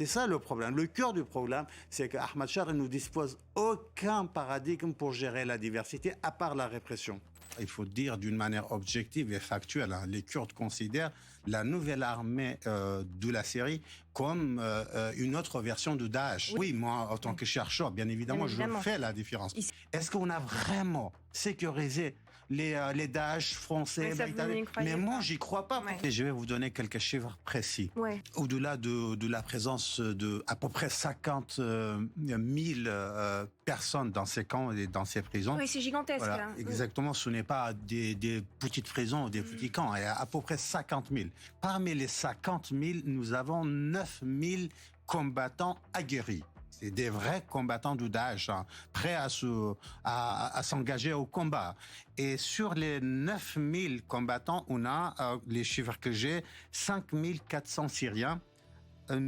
C'est ça le problème. Le cœur du problème, c'est qu'Ahmad Shar ne dispose aucun paradigme pour gérer la diversité, à part la répression. Il faut dire d'une manière objective et factuelle, hein, les Kurdes considèrent la nouvelle armée de la Syrie comme une autre version de Daesh. Oui, moi, en tant que chercheur, bien évidemment, je fais la différence. Est-ce qu'on a vraiment sécurisé les Daesh français, mais moi, j'y crois pas. Ouais. Et je vais vous donner quelques chiffres précis. Ouais. Au-delà de la présence de à peu près 50 000 personnes dans ces camps et dans ces prisons. Oui, c'est gigantesque. Voilà, là. Exactement, ce n'est pas des petites prisons ou des petits camps. Il y a à peu près 50 000. Parmi les 50 000, nous avons 9 000 combattants aguerris. C'est des vrais combattants du Daesh, hein, prêts à s'engager au combat. Et sur les 9 000 combattants, on a, les chiffres que j'ai, 5 400 Syriens, 1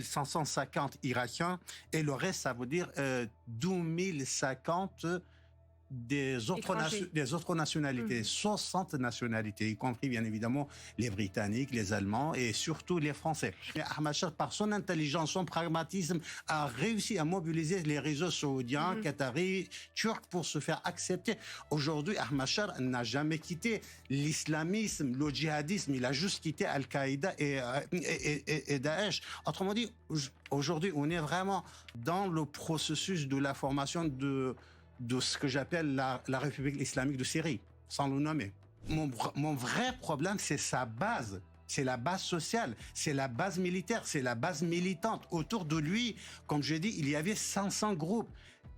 550 Irakiens, et le reste, ça veut dire 12 050 des autres nationalités, 60 nationalités, y compris bien évidemment les Britanniques, les Allemands et surtout les Français. Et Ahmad Shar, par son intelligence, son pragmatisme, a réussi à mobiliser les réseaux saoudiens, qataris, turcs pour se faire accepter. Aujourd'hui, Ahmad Shar n'a jamais quitté l'islamisme, le djihadisme, il a juste quitté Al-Qaïda et Daesh. Autrement dit, aujourd'hui, on est vraiment dans le processus de la formation de ce que j'appelle la République islamique de Syrie, sans le nommer. Mon vrai problème, c'est sa base. C'est la base sociale, c'est la base militaire, c'est la base militante. Autour de lui, comme je dis, il y avait 500 groupes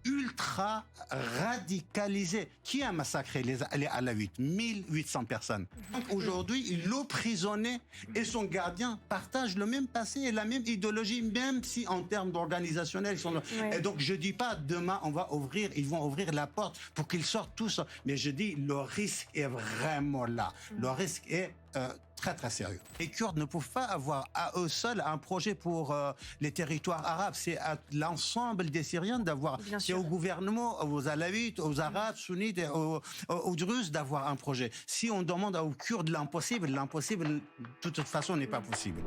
ultra radicalisés. Qui a massacré les Alaouites? 1800 personnes. Donc aujourd'hui, l'emprisonné et son gardien partagent le même passé et la même idéologie, même si en termes d'organisationnel, ils sont là. Ouais. Et donc je dis pas demain ils vont ouvrir la porte pour qu'ils sortent tous. Mais je dis le risque est vraiment là. Le risque est très très sérieux. Les Kurdes ne peuvent pas avoir à eux seuls un projet pour les territoires arabes. C'est à l'ensemble des Syriens d'avoir, c'est au gouvernement, aux Alaouites, aux Arabes, Sunnites, et aux Druzes d'avoir un projet. Si on demande aux Kurdes l'impossible, de toute façon n'est pas possible.